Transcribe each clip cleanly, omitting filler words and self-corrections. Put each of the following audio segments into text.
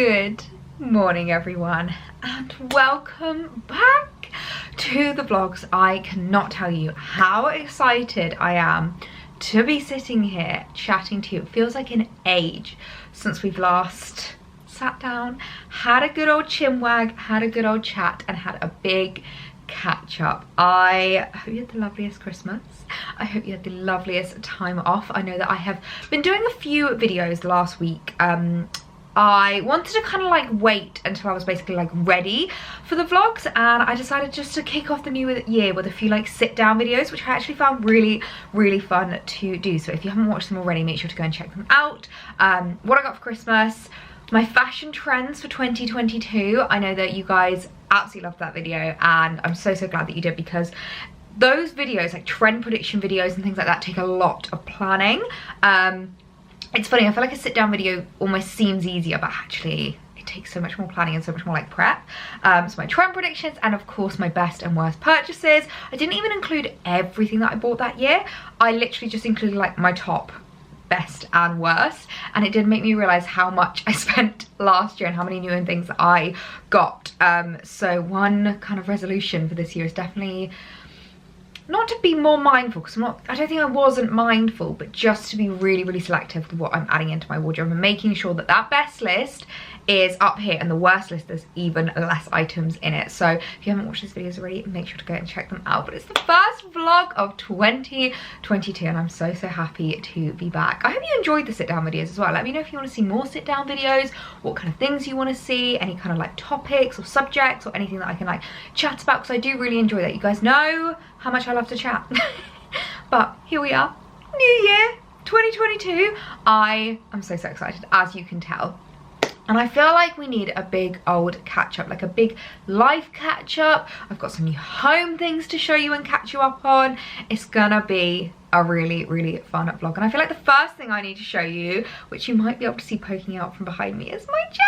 Good morning everyone and welcome back to the vlogs. I cannot tell you how excited I am to be sitting here chatting to you. It feels like an age since we've last sat down, had a good old chinwag, had a good old chat and had a big catch up. I hope you had the loveliest Christmas. I hope you had the loveliest time off. I know that I have been doing a few videos last week. I wanted to kind of like wait until I was basically like ready for the vlogs, and I decided just to kick off the new year with a few like sit down videos, which I actually found really fun to do. So if you haven't watched them already, make sure to go and check them out. What I got for Christmas, my fashion trends for 2022. I know that you guys absolutely loved that video and I'm so glad that you did, because those videos, like trend prediction videos and things like that, take a lot of planning. It's funny, I feel like a sit down video almost seems easier, but actually it takes so much more planning and so much more like prep. So my trend predictions and of course my best and worst purchases. I didn't even include everything that I bought that year. I literally just included like my top, best and worst, and it did make me realize how much I spent last year and how many new things that I got. So one kind of resolution for this year is definitely not to be more mindful, because I don't think I wasn't mindful, but just to be really selective with what I'm adding into my wardrobe and making sure that that best list is up here and the worst list there's even less items in it. So if you haven't watched these videos already, make sure to go and check them out. But it's the first vlog of 2022 and I'm so happy to be back. I hope you enjoyed the sit down videos as well. Let me know if you want to see more sit down videos, what kind of things you want to see, any kind of like topics or subjects or anything that I can like chat about, because I do really enjoy that. You guys know how much I love to chat. But here we are, new year 2022. I am so excited, as you can tell. And I feel like we need a big old catch up, like a big life catch up. I've got some new home things to show you and catch you up on. It's gonna be a really fun vlog. And I feel like the first thing I need to show you, which you might be able to see poking out from behind me, is my chair.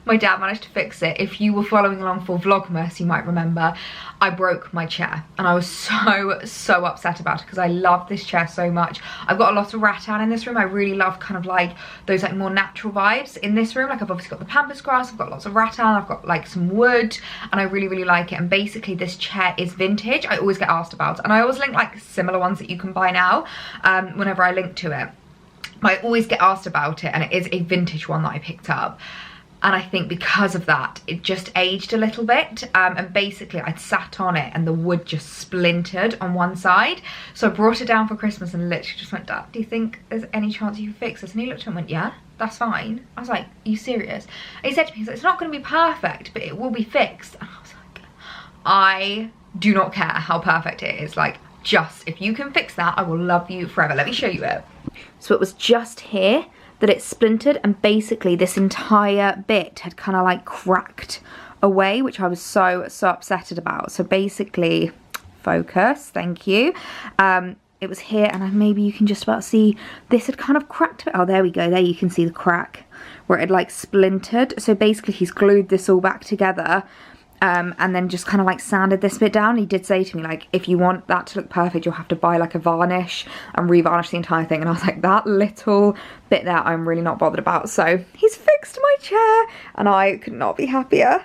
My dad managed to fix it. If you were following along for Vlogmas, you might remember I broke my chair and I was so upset about it, because I love this chair so much. I've got a lot of rattan in this room. I really love kind of like those like more natural vibes in this room. Like I've obviously got the pampas grass, I've got lots of rattan, I've got like some wood, and I really like it. And basically this chair is vintage. I always get asked about it, and I always link like similar ones that you can buy now whenever I link to it. I always get asked about it, and it is a vintage one that I picked up. And I think because of that, it just aged a little bit. And basically I'd sat on it and the wood just splintered on one side. So I brought it down for Christmas and literally just went, Dad, do you think there's any chance you can fix this? And he looked at it and went, yeah, that's fine. I was like, are you serious? And he said to me, he's like, it's not gonna be perfect, but it will be fixed. And I was like, I do not care how perfect it is. Like, just, if you can fix that, I will love you forever. Let me show you it. So it was just here that it splintered, and basically this entire bit had kind of like cracked away, which I was so upset about. So basically, focus, thank you. It was here, and maybe you can just about see this had kind of cracked. Oh, there we go. There you can see the crack where it had like splintered. So basically he's glued this all back together. And then just kind of like sanded this bit down. He did say to me, like, if you want that to look perfect, you'll have to buy like a varnish and revarnish the entire thing. And I was like, that little bit there I'm really not bothered about. So he's fixed my chair and I could not be happier.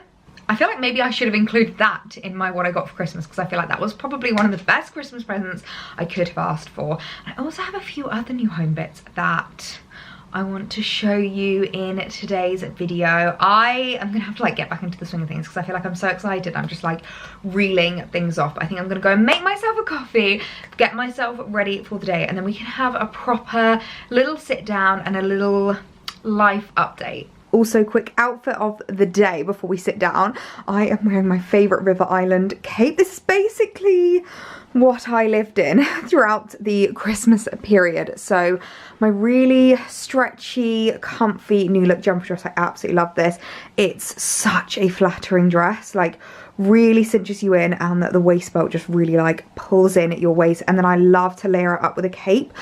I feel like maybe I should have included that in my what I got for Christmas, because I feel like that was probably one of the best Christmas presents I could have asked for. And I also have a few other new home bits that I want to show you in today's video. I am gonna have to like get back into the swing of things, because I feel like I'm so excited. I'm just like reeling things off. I think I'm gonna go and make myself a coffee, get myself ready for the day, and then we can have a proper little sit down and a little life update. Also, quick outfit of the day before we sit down. I am wearing my favourite River Island cape. This is basically what I lived in throughout the Christmas period. So my really stretchy, comfy new look jumper dress. I absolutely love this. It's such a flattering dress, like really cinches you in, and the waist belt just really like pulls in at your waist. And then I love to layer it up with a cape.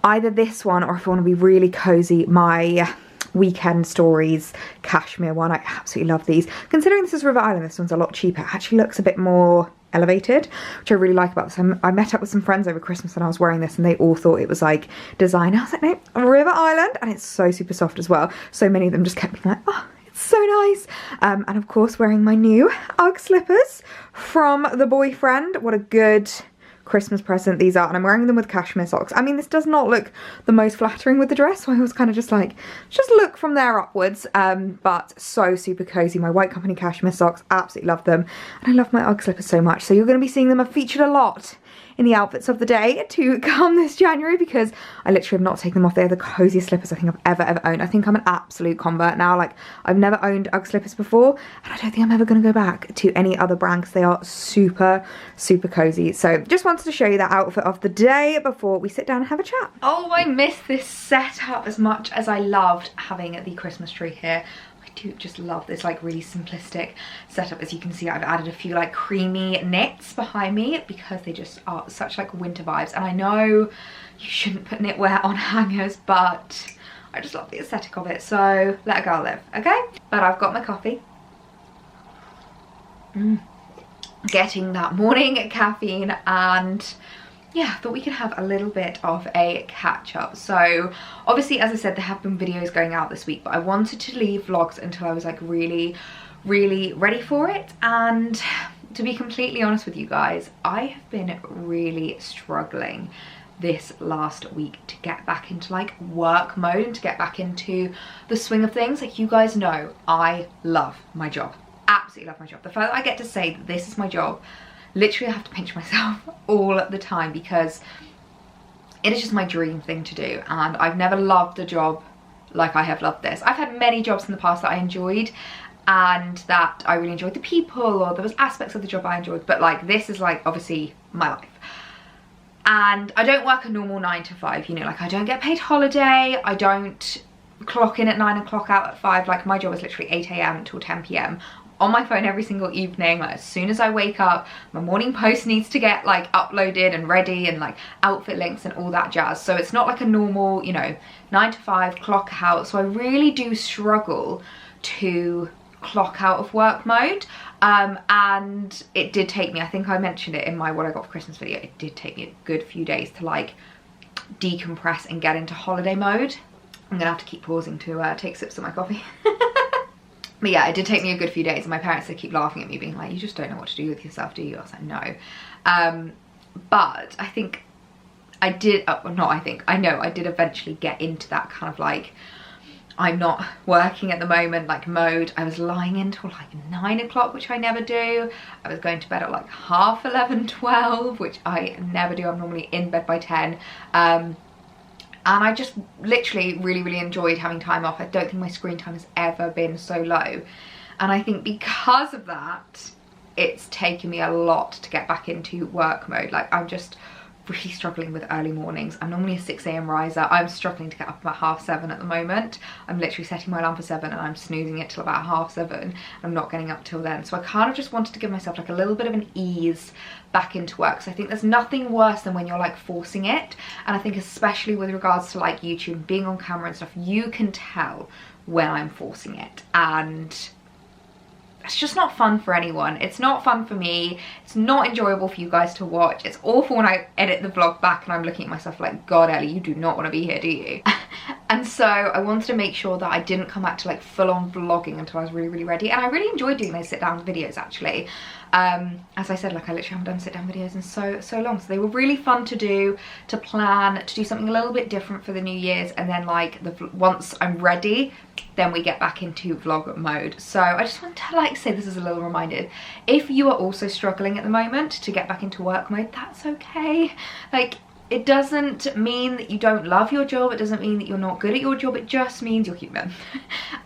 Either this one, or if I want to be really cozy, my Weekend Stories cashmere one. I absolutely love these. Considering this is River Island, this one's a lot cheaper. It actually looks a bit more elevated, which I really like about this. I met up with some friends over Christmas and I was wearing this and they all thought it was like designer. I was like, no, River Island, and it's so super soft as well. So many of them just kept being like, oh, it's so nice. And of course wearing my new UGG slippers from the boyfriend. What a good Christmas present these are, and I'm wearing them with cashmere socks. I mean, this does not look the most flattering with the dress, so I was kind of just like, just look from there upwards, but so super cozy. My White Company cashmere socks, absolutely love them, and I love my UGG slippers so much, so you're going to be seeing them featured a lot in the outfits of the day to come this January, because I literally have not taken them off. They're the coziest slippers I think I've ever owned. I think I'm an absolute convert now. Like, I've never owned UGG slippers before, and I don't think I'm ever going to go back to any other brand because they are super, super cozy. So just wanted to show you that outfit of the day before we sit down and have a chat. Oh, I miss this setup as much as I loved having the Christmas tree here. I do just love this like really simplistic setup. As you can see, I've added a few like creamy knits behind me because they just are such like winter vibes. And I know you shouldn't put knitwear on hangers, but I just love the aesthetic of it. So let a girl live, okay? But I've got my coffee. Getting that morning caffeine, and yeah, I thought we could have a little bit of a catch up. So obviously, as I said, there have been videos going out this week, but I wanted to leave vlogs until I was like really ready for it. And to be completely honest with you guys, I have been really struggling this last week to get back into like work mode and to get back into the swing of things. Like, you guys know, I love my job, absolutely love my job. The fact that I get to say that this is my job, literally I have to pinch myself all the time because it is just my dream thing to do, and I've never loved a job like I have loved this. I've had many jobs in the past that I enjoyed and that I really enjoyed the people, or there was aspects of the job I enjoyed, but like this is like obviously my life. And I don't work a normal 9 to 5, you know, like I don't get paid holiday, I don't clock in at 9 and clock out at 5. Like, my job is literally 8 AM until 10 PM on my phone every single evening. Like, as soon as I wake up, my morning post needs to get like uploaded and ready, and like outfit links and all that jazz. So it's not like a normal, you know, 9 to 5 clock out. So I really do struggle to clock out of work mode. And it did take me, I think I mentioned it in my what I got for Christmas video, it did take me a good few days to like decompress and get into holiday mode. I'm gonna have to keep pausing to take sips of my coffee. But yeah, it did take me a good few days, and my parents, they keep laughing at me being like, you just don't know what to do with yourself, do you? I was like, no. But I think I did, I know I did eventually get into that kind of like, I'm not working at the moment like mode. I was lying until like 9 o'clock, which I never do. I was going to bed at like 11:30, 12, which I never do. I'm normally in bed by 10. And I just literally really enjoyed having time off. I don't think my screen time has ever been so low. And I think because of that, it's taken me a lot to get back into work mode. Like, I'm just really struggling with early mornings. I'm normally a 6 AM riser. I'm struggling to get up about 7:30 at the moment. I'm literally setting my alarm for 7 and I'm snoozing it till about 7:30. I'm not getting up till then. So I kind of just wanted to give myself like a little bit of an ease back into work. So I think there's nothing worse than when you're like forcing it. And I think especially with regards to like YouTube, being on camera and stuff, you can tell when I'm forcing it. And it's just not fun for anyone. It's not fun for me. It's not enjoyable for you guys to watch. It's awful when I edit the vlog back and I'm looking at myself like, God, Ellie, you do not want to be here, do you? And so I wanted to make sure that I didn't come back to like full-on vlogging until I was really ready. And I really enjoyed doing those sit-down videos, actually. As I said, like, I literally haven't done sit-down videos in so long. So they were really fun to do, to plan, to do something a little bit different for the New Year's. And then like once I'm ready, then we get back into vlog mode. So I just want to like say this as a little reminder. If you are also struggling at the moment to get back into work mode, that's okay. Like, it doesn't mean that you don't love your job. It doesn't mean that you're not good at your job. It just means you're human.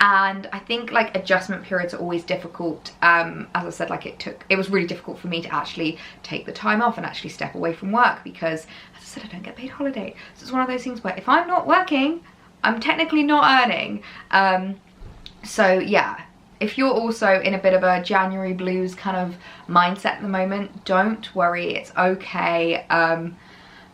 And I think like adjustment periods are always difficult. As I said, like it was really difficult for me to actually take the time off and actually step away from work because, as I said, I don't get paid holiday. So it's one of those things where if I'm not working, I'm technically not earning. So yeah, if you're also in a bit of a January blues kind of mindset at the moment, don't worry, it's okay.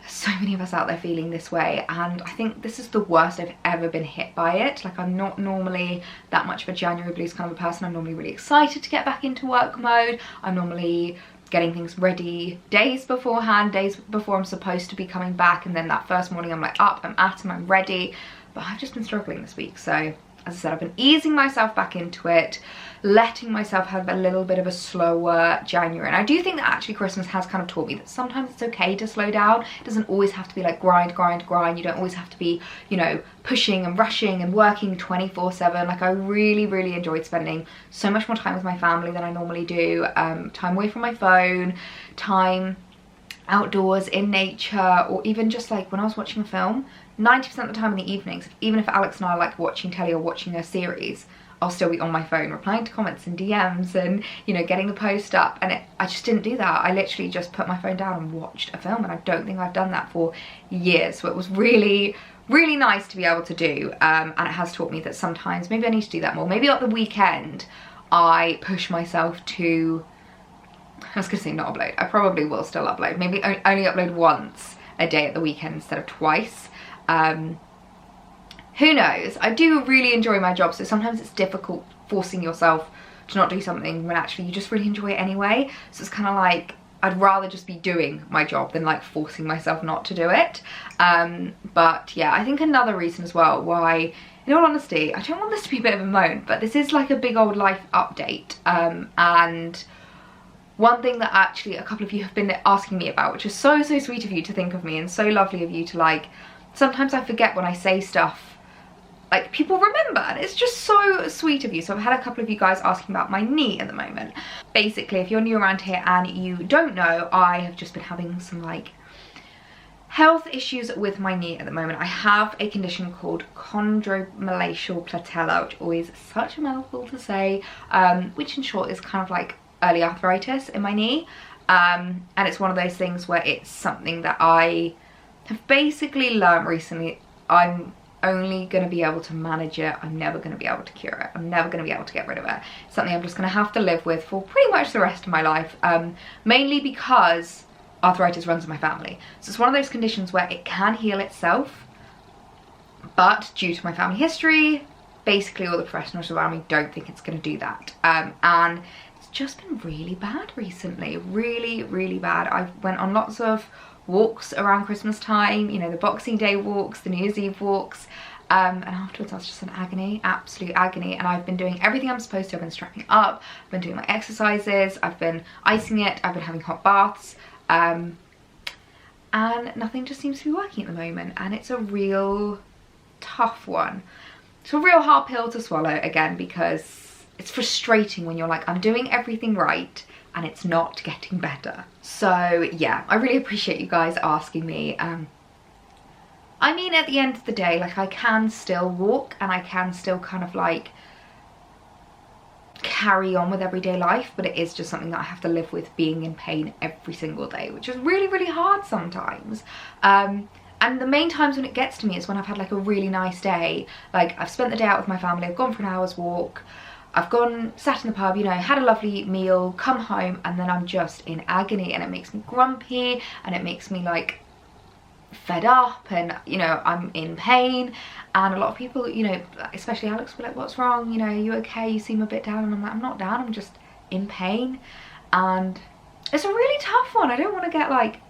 So many of us out there feeling this way, and I think this is the worst I've ever been hit by it. Like, I'm not normally that much of a January blues kind of a person. I'm normally really excited to get back into work mode. I'm normally getting things ready days beforehand, days before I'm supposed to be coming back, and then that first morning I'm like up, I'm at 'em, I'm ready. But I've just been struggling this week, so as I said, I've been easing myself back into it, letting myself have a little bit of a slower January. And I do think that actually Christmas has kind of taught me that sometimes it's okay to slow down. It doesn't always have to be like grind, grind, grind. You don't always have to be, you know, pushing and rushing and working 24/7. Like, I really, really enjoyed spending so much more time with my family than I normally do. Time away from my phone, time outdoors in nature, or even just like when I was watching a film, 90% of the time in the evenings, even if Alex and I are like watching telly or watching a series, I'll still be on my phone replying to comments and DMs and, you know, getting the post up. And I just didn't do that. I literally just put my phone down and watched a film, and I don't think I've done that for years. So it was really, really nice to be able to do, and it has taught me that sometimes maybe I need to do that more. Maybe at the weekend I push myself to, I was gonna say not upload, I probably will still upload, maybe only upload once a day at the weekend instead of twice. Who knows? I do really enjoy my job, so sometimes it's difficult forcing yourself to not do something when actually you just really enjoy it anyway. So it's kind of like, I'd rather just be doing my job than like forcing myself not to do it. But yeah, I think another reason as well why, in all honesty, I don't want this to be a bit of a moan, but this is like a big old life update. And one thing that actually a couple of you have been asking me about, which is so, so sweet of you to think of me, and so lovely of you to like, sometimes I forget when I say stuff, like people remember, and it's just so sweet of you. So I've had a couple of you guys asking about my knee at the moment. Basically, if you're new around here and you don't know, I have just been having some like health issues with my knee at the moment. I have a condition called chondromalacial patella, which always is such a mouthful to say, which in short is kind of like early arthritis in my knee. And it's one of those things where it's something that I have basically learned recently. I'm only going to be able to manage it. I'm never going to be able to cure it. I'm never going to be able to get rid of it. It's something I'm just going to have to live with for pretty much the rest of my life, mainly because arthritis runs in my family. So it's one of those conditions where it can heal itself, but due to my family history, basically all the professionals around me don't think it's going to do that. And it's just been really bad recently, really, really bad. I went on lots of walks around Christmas time, you know, the Boxing Day walks, the New Year's Eve walks, and afterwards I was just in agony, absolute agony. And I've been doing everything I'm supposed to. I've been strapping up, I've been doing my exercises, I've been icing it, I've been having hot baths, and nothing just seems to be working at the moment, and it's a real tough one. It's a real hard pill to swallow, again, because it's frustrating when you're like, I'm doing everything right and it's not getting better. So yeah, I really appreciate you guys asking me. I mean, at the end of the day, like, I can still walk and I can still kind of like carry on with everyday life, but it is just something that I have to live with being in pain every single day, which is really, really hard sometimes. And the main times when it gets to me is when I've had like a really nice day. Like, I've spent the day out with my family, I've gone for an hour's walk, I've gone, sat in the pub, you know, had a lovely meal, come home, and then I'm just in agony, and it makes me grumpy, and it makes me like fed up, and, you know, I'm in pain. And a lot of people, you know, especially Alex, were like, what's wrong? You know, are you okay? You seem a bit down. And I'm like, I'm not down, I'm just in pain. And it's a really tough one. I don't want to get like,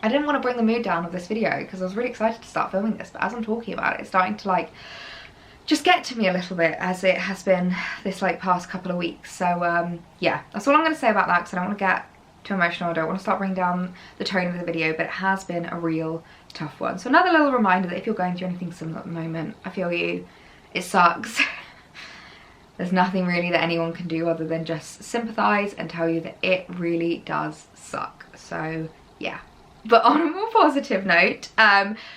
I didn't want to bring the mood down of this video because I was really excited to start filming this, but as I'm talking about it, it's starting to like just get to me a little bit, as it has been this like past couple of weeks. So yeah, that's all I'm going to say about that, because I don't want to get too emotional. I don't want to start bringing down the tone of the video, but it has been a real tough one. So another little reminder that if you're going through anything similar at the moment, I feel you, it sucks. There's nothing really that anyone can do other than just sympathise and tell you that it really does suck. So yeah. But on a more positive note,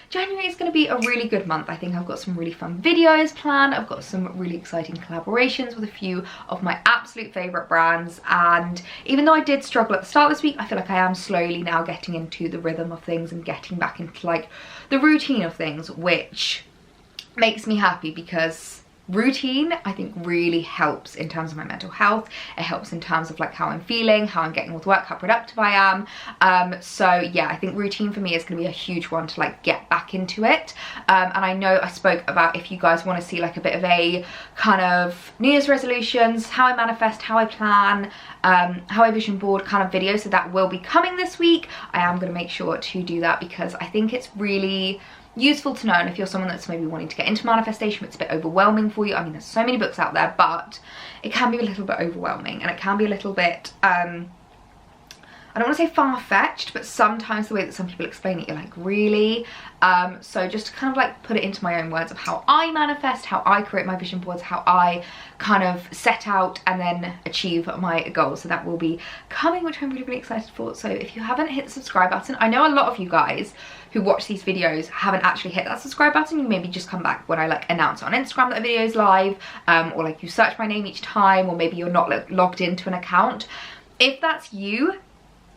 January is going to be a really good month. I think I've got some really fun videos planned. I've got some really exciting collaborations with a few of my absolute favourite brands. And even though I did struggle at the start of this week, I feel like I am slowly now getting into the rhythm of things and getting back into like the routine of things, which makes me happy, because routine, I think, really helps in terms of my mental health. It helps in terms of like how I'm feeling, how I'm getting with work, how productive I am. So yeah, I think routine for me is going to be a huge one to like get back into it. And I know I spoke about, if you guys want to see like a bit of a kind of New Year's resolutions, how I manifest, how I plan, how I vision board kind of video, so that will be coming this week. I am going to make sure to do that because I think it's really useful to know. And if you're someone that's maybe wanting to get into manifestation, but it's a bit overwhelming for you, I mean, there's so many books out there, but it can be a little bit overwhelming, and it can be a little bit I don't want to say far-fetched, but sometimes the way that some people explain it, you're like, really? So just to kind of like put it into my own words of how I manifest, how I create my vision boards, how I kind of set out and then achieve my goals. So that will be coming, which I'm really, really excited for. So if you haven't hit the subscribe button, I know a lot of you guys who watch these videos haven't actually hit that subscribe button. You maybe just come back when I like announce on Instagram that a video is live, or like you search my name each time, or maybe you're not logged into an account. If that's you,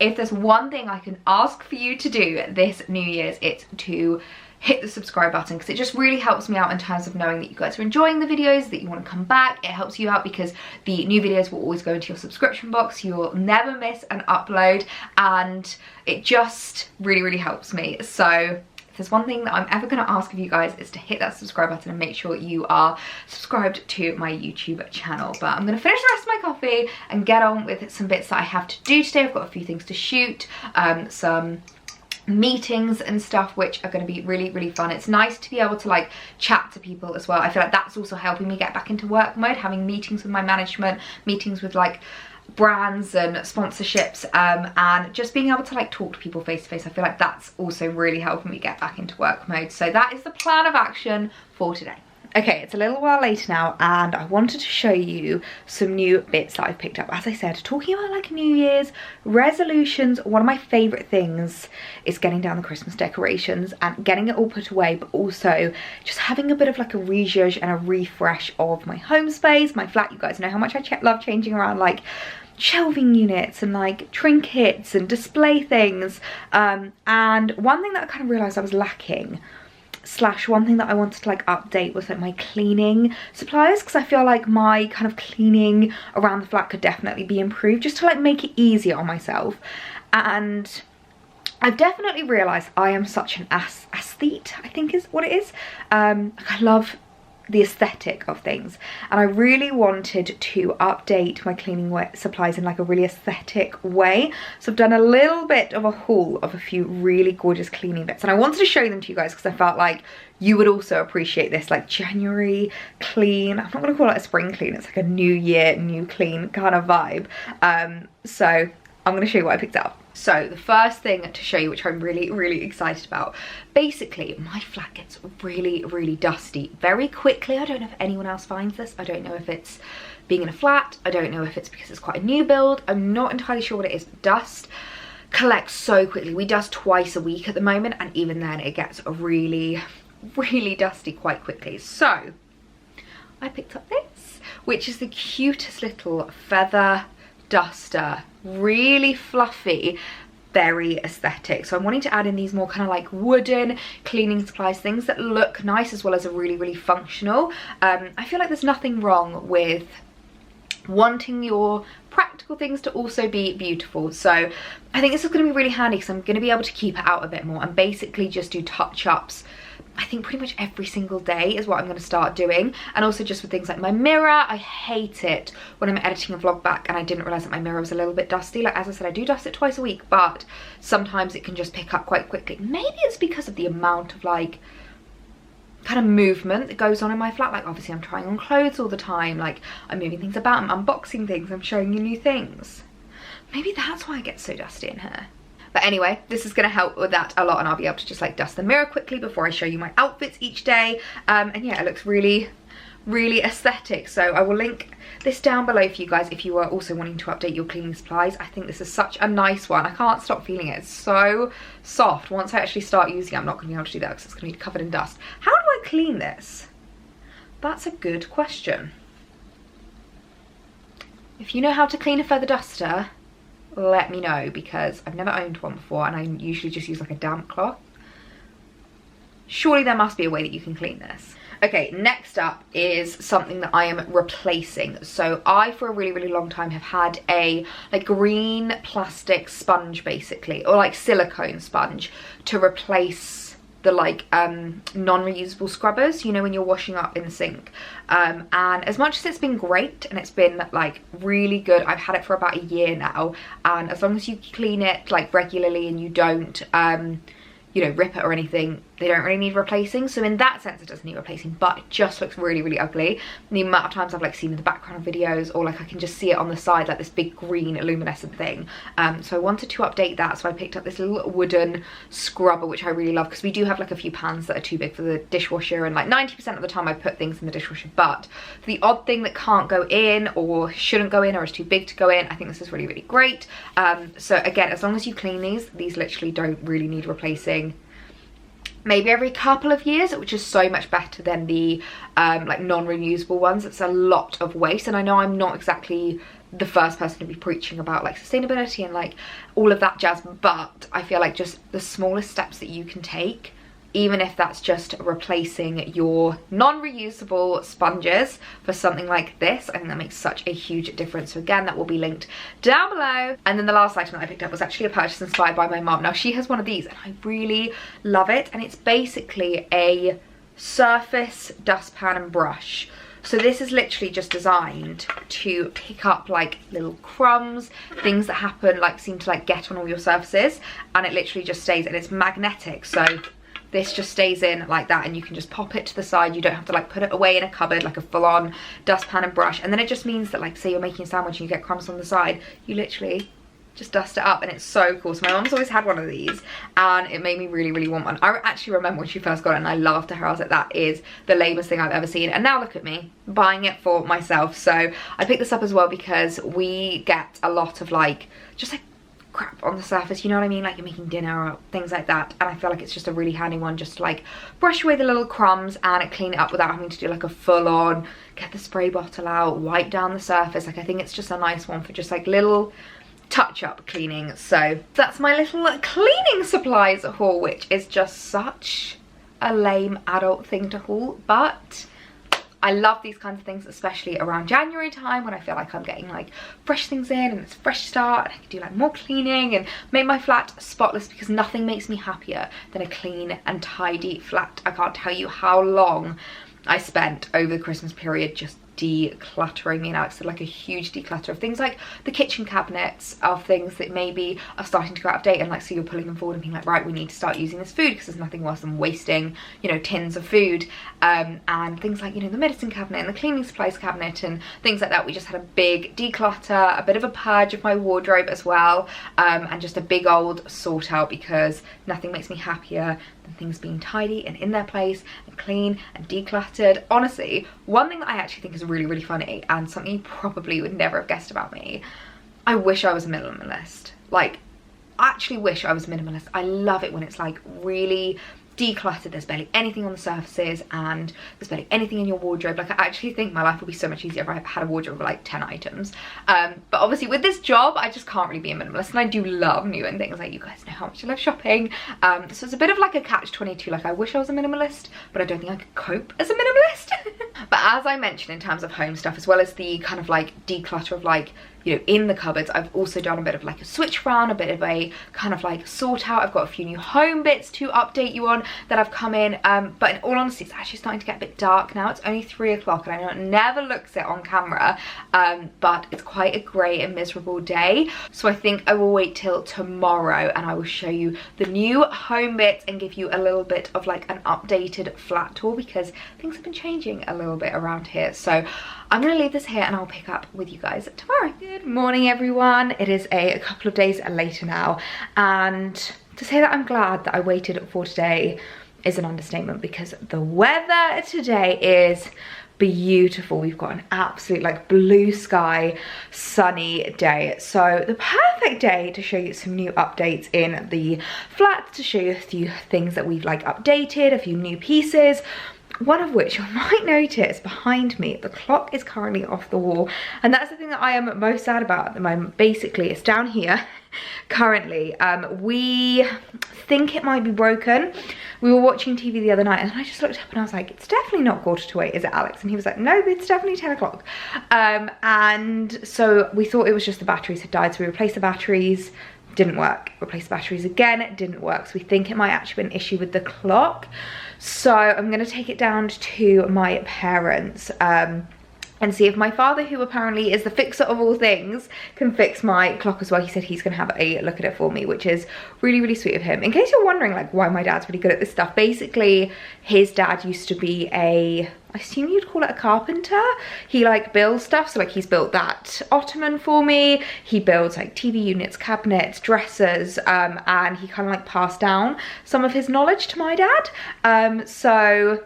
if there's one thing I can ask for you to do this New Year's, it's to hit the subscribe button, because it just really helps me out in terms of knowing that you guys are enjoying the videos, that you want to come back. It helps you out because the new videos will always go into your subscription box. You will never miss an upload, and it just really, really helps me. So there's one thing that I'm ever going to ask of you guys, is to hit that subscribe button and make sure you are subscribed to my YouTube channel. But I'm going to finish the rest of my coffee and get on with some bits that I have to do today. I've got a few things to shoot, some meetings and stuff, which are going to be really, really fun. It's nice to be able to like chat to people as well. I feel like that's also helping me get back into work mode, having meetings with my management, meetings with like brands and sponsorships, and just being able to like talk to people face to face. I feel like that's also really helping me get back into work mode. So that is the plan of action for today. Okay, it's a little while later now, and I wanted to show you some new bits that I've picked up. As I said, talking about like New Year's resolutions, one of my favourite things is getting down the Christmas decorations and getting it all put away, but also just having a bit of like a rezhuzh and a refresh of my home space, my flat. You guys know how much I love changing around like shelving units and like trinkets and display things. And one thing that I kind of realised I was lacking, slash one thing that I wanted to like update, was like my cleaning supplies, because I feel like my kind of cleaning around the flat could definitely be improved, just to like make it easier on myself. And I've definitely realised I am such an aesthete, I think is what it is. I love the aesthetic of things, and I really wanted to update my cleaning supplies in like a really aesthetic way. So I've done a little bit of a haul of a few really gorgeous cleaning bits, and I wanted to show them to you guys because I felt like you would also appreciate this like January clean. I'm not going to call it a spring clean, it's like a new year, new clean kind of vibe. So I'm going to show you what I picked up. So the first thing to show you, which I'm really, really excited about, basically my flat gets really, really dusty very quickly. I don't know if anyone else finds this. I don't know if it's being in a flat. I don't know if it's because it's quite a new build. I'm not entirely sure what it is. Dust collects so quickly. We dust twice a week at the moment, and even then it gets really, really dusty quite quickly. So I picked up this, which is the cutest little feather duster, really fluffy, very aesthetic. So I'm wanting to add in these more kind of like wooden cleaning supplies, things that look nice as well as are really, really functional. I feel like there's nothing wrong with wanting your practical things to also be beautiful. So I think this is going to be really handy, because I'm going to be able to keep it out a bit more and basically just do touch-ups, I think pretty much every single day is what I'm going to start doing. And also just with things like my mirror, I hate it when I'm editing a vlog back and I didn't realise that my mirror was a little bit dusty. Like, as I said, I do dust it twice a week, but sometimes it can just pick up quite quickly. Maybe it's because of the amount of like kind of movement that goes on in my flat. Like, obviously I'm trying on clothes all the time, like I'm moving things about, I'm unboxing things, I'm showing you new things. Maybe that's why I get so dusty in here. But anyway, this is going to help with that a lot, and I'll be able to just like dust the mirror quickly before I show you my outfits each day. And yeah, it looks really, really aesthetic. So I will link this down below for you guys if you are also wanting to update your cleaning supplies. I think this is such a nice one. I can't stop feeling it. It's so soft. Once I actually start using it, I'm not going to be able to do that because it's going to be covered in dust. How do I clean this? That's a good question. If you know how to clean a feather duster, let me know, because I've never owned one before and I usually just use like a damp cloth. Surely there must be a way that you can clean this. Okay, next up is something that I am replacing. So I, for a really, really long time, have had a like green plastic sponge basically, or like silicone sponge to replace the like non-reusable scrubbers, you know, when you're washing up in the sink. And as much as it's been great and it's been like really good, I've had it for about a year now, and as long as you clean it like regularly and you don't you know, rip it or anything, they don't really need replacing. So in that sense it doesn't need replacing, but it just looks really, really ugly. And the amount of times I've like seen in the background of videos, or like I can just see it on the side, like this big green luminescent thing. So I wanted to update that, so I picked up this little wooden scrubber, which I really love, because we do have like a few pans that are too big for the dishwasher, and like 90% of the time I put things in the dishwasher, but for the odd thing that can't go in or shouldn't go in or is too big to go in, I think this is really, really great. So again, as long as you clean these literally don't really need replacing. Maybe every couple of years, which is so much better than the like non-reusable ones. It's a lot of waste, and I know I'm not exactly the first person to be preaching about like sustainability and like all of that jazz, but I feel like just the smallest steps that you can take, even if that's just replacing your non-reusable sponges for something like this, I think that makes such a huge difference. So again, that will be linked down below. And then the last item that I picked up was actually a purchase inspired by my mum. Now she has one of these and I really love it, and it's basically a surface dustpan and brush. So this is literally just designed to pick up like little crumbs, things that happen, like seem to like get on all your surfaces, and it literally just stays, and it's magnetic, so this just stays in like that, and you can just pop it to the side. You don't have to like put it away in a cupboard like a full-on dustpan and brush. And then it just means that like, say you're making a sandwich and you get crumbs on the side, you literally just dust it up, and it's so cool. So my mom's always had one of these and it made me really, really want one. I actually remember when she first got it and I laughed at her. I was like, that is the lamest thing I've ever seen. And now look at me buying it for myself. So I picked this up as well because we get a lot of like, just like crap on the surface, you know what I mean, like you're making dinner or things like that, and I feel like it's just a really handy one just to like brush away the little crumbs and clean it up without having to do like a full-on get the spray bottle out, wipe down the surface. Like I think it's just a nice one for just like little touch-up cleaning. So that's my little cleaning supplies haul, which is just such a lame adult thing to haul, but I love these kinds of things, especially around January time when I feel like I'm getting like fresh things in and it's a fresh start, and I can do like more cleaning and make my flat spotless, because nothing makes me happier than a clean and tidy flat. I can't tell you how long I spent over the Christmas period just decluttering. Me and Alex did like a huge declutter of things like the kitchen cabinets, of things that maybe are starting to go out of date, and like so you're pulling them forward and being like, right, we need to start using this food, because there's nothing worse than wasting, you know, tins of food, and things like, you know, the medicine cabinet and the cleaning supplies cabinet and things like that. We just had a big declutter, a bit of a purge of my wardrobe as well, and just a big old sort out, because nothing makes me happier than things being tidy and in their place and clean and decluttered. Honestly, one thing that I actually think is really, really funny, and something you probably would never have guessed about me, I wish I was a minimalist. Like, I actually wish I was a minimalist. I love it when it's like really decluttered, there's barely anything on the surfaces and there's barely anything in your wardrobe. Like I actually think my life would be so much easier if I had a wardrobe of like 10 items. But obviously with this job I just can't really be a minimalist, and I do love new and things. Like, you guys know how much I love shopping, so it's a bit of like a catch-22. Like I wish I was a minimalist, but I don't think I could cope as a minimalist. But as I mentioned, in terms of home stuff, as well as the kind of like declutter of like, you know, in the cupboards, I've also done a bit of like a switch round, a bit of a kind of like sort out. I've got a few new home bits to update you on that have come in, but in all honesty it's actually starting to get a bit dark now. It's only 3 o'clock and I know it never looks it on camera, but it's quite a grey and miserable day, so I think I will wait till tomorrow and I will show you the new home bits and give you a little bit of like an updated flat tour, because things have been changing a little bit around here. So I'm going to leave this here and I'll pick up with you guys tomorrow. Good morning everyone. It is a couple of days later now, and to say that I'm glad that I waited for today is an understatement, because the weather today is beautiful. We've got an absolute like blue sky, sunny day. So the perfect day to show you some new updates in the flat, to show you a few things that we've like updated, a few new pieces. One of which you might notice behind me, the clock is currently off the wall, and that's the thing that I am most sad about at the moment. Basically, it's down here currently. We think it might be broken. We were watching TV the other night and I just looked up and I was like, it's definitely not 7:45, is it, Alex? And he was like, no, it's definitely 10 o'clock. And so we thought it was just the batteries had died, so we replaced the batteries, didn't work. Replaced the batteries again, it didn't work. So we think it might actually be an issue with the clock. So I'm gonna take it down to my parents and see if my father, who apparently is the fixer of all things, can fix my clock as well. He said he's gonna have a look at it for me, which is really, really sweet of him. In case you're wondering like why my dad's really good at this stuff, basically his dad used to be I assume you'd call it a carpenter. He like builds stuff, so like he's built that ottoman for me. He builds like TV units, cabinets, dressers, and he kind of like passed down some of his knowledge to my dad. So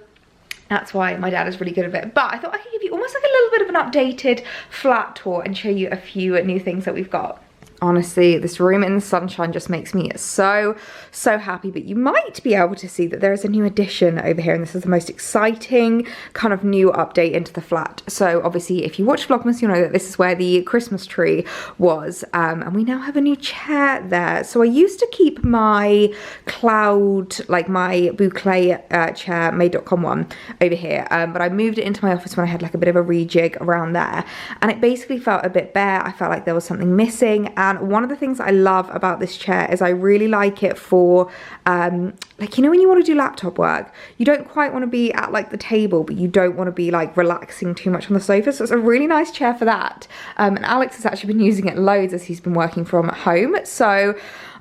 that's why my dad is really good at it. But I thought I could give you almost like a little bit of an updated flat tour and show you a few new things that we've got. Honestly, this room in the sunshine just makes me so happy. But you might be able to see that there is a new addition over here, and this is the most exciting kind of new update into the flat. So obviously if you watch Vlogmas, you'll know that this is where the Christmas tree was, and we now have a new chair there. So I used to keep my cloud, like my boucle chair, made.com one over here, but I moved it into my office when I had like a bit of a rejig around there, and it basically felt a bit bare. I felt like there was something missing. And one of the things I love about this chair is I really like it for, like, you know, when you want to do laptop work, you don't quite want to be at like the table, but you don't want to be like relaxing too much on the sofa. So it's a really nice chair for that. And Alex has actually been using it loads as he's been working from home. So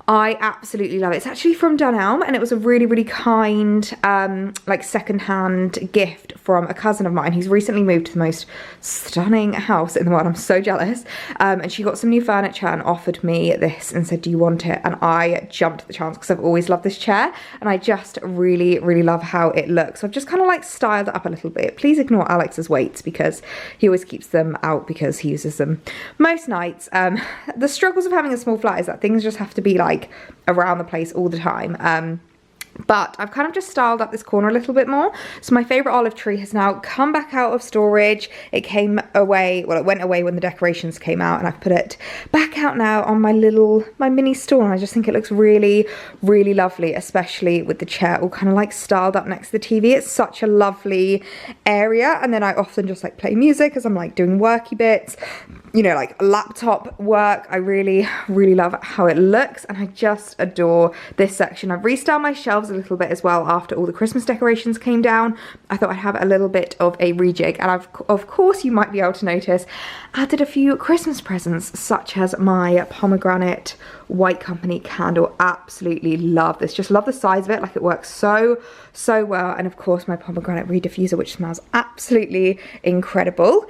I absolutely love it. It's actually from Dunelm, and it was a really, really kind, like secondhand gift from a cousin of mine who's recently moved to the most stunning house in the world. I'm so jealous. And she got some new furniture and offered me this and said, do you want it? And I jumped at the chance because I've always loved this chair, and I just really, really love how it looks. So I've just kind of like styled it up a little bit. Please ignore Alex's weights because he always keeps them out because he uses them most nights. The struggles of having a small flat is that things just have to be like around the place all the time. But I've kind of just styled up this corner a little bit more. So my favorite olive tree has now come back out of storage. It came away, well, it went away when the decorations came out, and I've put it back out now on my mini stool, and I just think it looks really, really lovely, especially with the chair all kind of like styled up next to the TV. It's such a lovely area. And then I often just like play music as I'm like doing worky bits, you know, like laptop work. I really, really love how it looks, and I just adore this section. I've restyled my shelves a little bit as well after all the Christmas decorations came down. I thought I'd have a little bit of a rejig, and I've, of course, you might be able to notice, added a few Christmas presents, such as my pomegranate White Company candle. Absolutely love this. Just love the size of it. Like, it works so well. And of course my pomegranate reed diffuser, which smells absolutely incredible.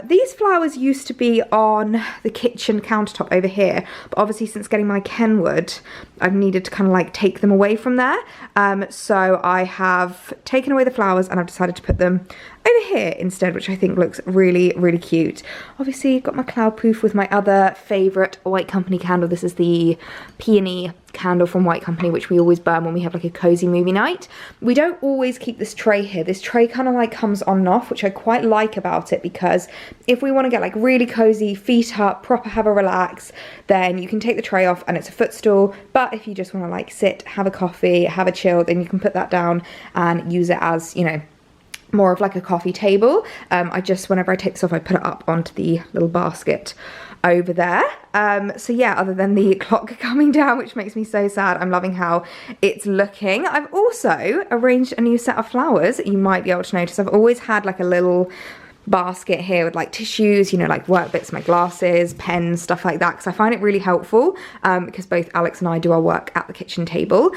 These flowers used to be on the kitchen countertop over here, but obviously since getting my Kenwood, I've needed to kind of like take them away from there. So I have taken away the flowers and I've decided to put them over here instead, which I think looks really, really cute. Obviously got my cloud poof with my other favorite White Company candle. This is the peony candle from White Company, which we always burn when we have like a cozy movie night. We don't always keep this tray here. This tray kind of like comes on and off, which I quite like about it, because if we want to get like really cozy, feet up, proper have a relax, then you can take the tray off and it's a footstool. But if you just want to like sit, have a coffee, have a chill, then you can put that down and use it as, you know, more of like a coffee table. I just, whenever I take this off, I put it up onto the little basket over there. So yeah, other than the clock coming down, which makes me so sad, I'm loving how it's looking. I've also arranged a new set of flowers. You might be able to notice I've always had like a little basket here with like tissues, you know, like work bits, my glasses, pens, stuff like that, because I find it really helpful, because both Alex and I do our work at the kitchen table.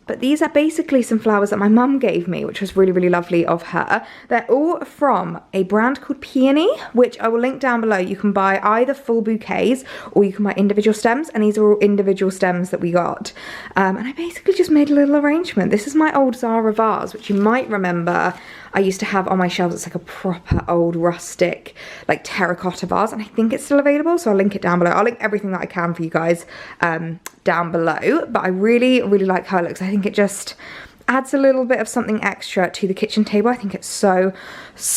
But these are basically some flowers that my mum gave me, which was really, really lovely of her. They're all from a brand called Peony, which I will link down below. You can buy either full bouquets or you can buy individual stems, and these are all individual stems that we got. And I basically just made a little arrangement. This is my old Zara vase, which you might remember I used to have on my shelves. It's like a proper old rustic, like terracotta vase, and I think it's still available, so I'll link it down below. I'll link everything that I can for you guys down below, but I really, really like how it looks. I think it just adds a little bit of something extra to the kitchen table. I think it's so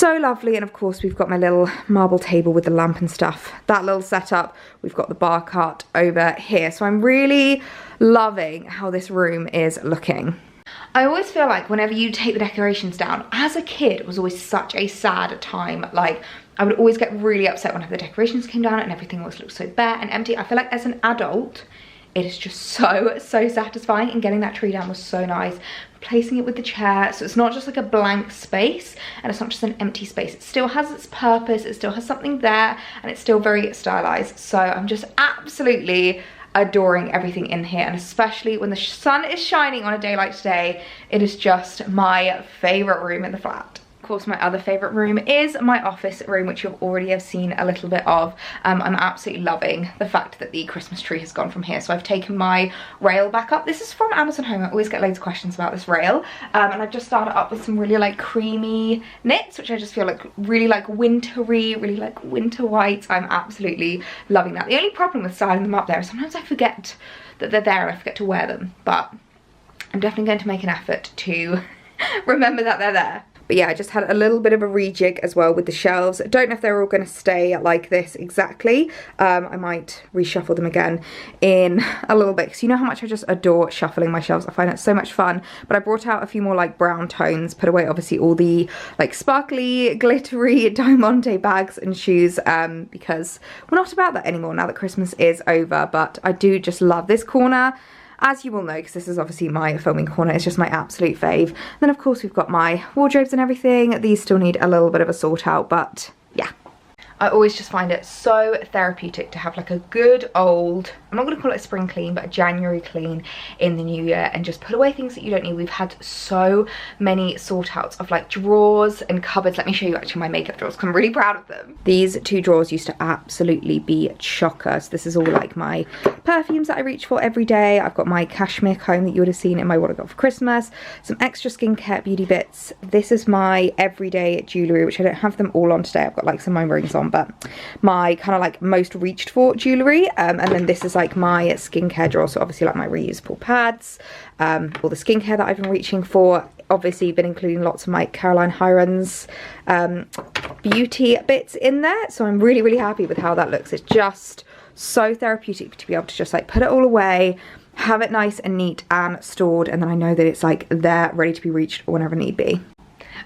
lovely. And of course we've got my little marble table with the lamp and stuff. That little setup, we've got the bar cart over here. So I'm really loving how this room is looking. I always feel like whenever you take the decorations down, as a kid, it was always such a sad time. Like, I would always get really upset whenever the decorations came down and everything always looked so bare and empty. I feel like as an adult, it is just so satisfying, and getting that tree down was so nice. Replacing it with the chair, so it's not just like a blank space, and it's not just an empty space. It still has its purpose, it still has something there, and it's still very stylized. So I'm just absolutely adoring everything in here, and especially when the sun is shining on a day like today, it is just my favorite room in the flat. Of course, my other favorite room is my office room, which you've already have seen a little bit of. I'm absolutely loving the fact that the Christmas tree has gone from here. So I've taken my rail back up. This is from Amazon Home. I always get loads of questions about this rail, and I've just started up with some really like creamy knits, which I just feel like really like wintry, really like winter white. I'm absolutely loving that. The only problem with styling them up there is sometimes I forget that they're there and I forget to wear them, but I'm definitely going to make an effort to remember that they're there. But yeah, I just had a little bit of a rejig as well with the shelves. I don't know if they're all going to stay like this exactly. I might reshuffle them again in a little bit, because you know how much I just adore shuffling my shelves. I find it so much fun. But I brought out a few more like brown tones, put away obviously all the like sparkly, glittery diamante bags and shoes, because we're not about that anymore now that Christmas is over. But I do just love this corner. As you will know, because this is obviously my filming corner, it's just my absolute fave. Then of course we've got my wardrobes and everything. These still need a little bit of a sort out, but yeah. I always just find it so therapeutic to have like a good old, I'm not going to call it a spring clean, but a January clean in the new year, and just put away things that you don't need. We've had so many sort outs of like drawers and cupboards. Let me show you actually my makeup drawers, because I'm really proud of them. These two drawers used to absolutely be chockers. This is all like my perfumes that I reach for every day. I've got my cashmere comb that you would have seen in my what I got for Christmas, some extra skincare beauty bits. This is my everyday jewellery, which I don't have them all on today. I've got like some of my rings on, but my kind of like most reached for jewellery, and then this is like my skincare drawer, so obviously like my reusable pads, all the skincare that I've been reaching for. Obviously been including lots of my Caroline Hirons beauty bits in there, so I'm really happy with how that looks. It's just so therapeutic to be able to just like put it all away, have it nice and neat and stored, and then I know that it's like there ready to be reached whenever need be.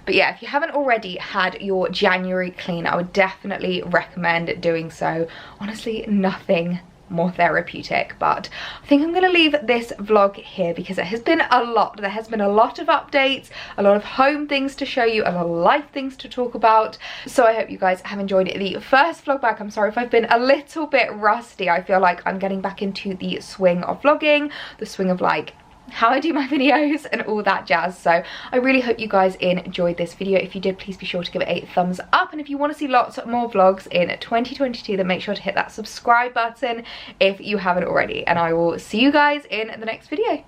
But yeah, if you haven't already had your January clean, I would definitely recommend doing so. Honestly, nothing more therapeutic. But I think I'm going to leave this vlog here, because it has been a lot. There has been a lot of updates, a lot of home things to show you, a lot of life things to talk about. So I hope you guys have enjoyed the first vlog back. I'm sorry if I've been a little bit rusty. I feel like I'm getting back into the swing of vlogging, the swing of like how I do my videos and all that jazz. So I really hope you guys enjoyed this video. If you did, please be sure to give it a thumbs up, and if you want to see lots more vlogs in 2022, then make sure to hit that subscribe button if you haven't already, and I will see you guys in the next video.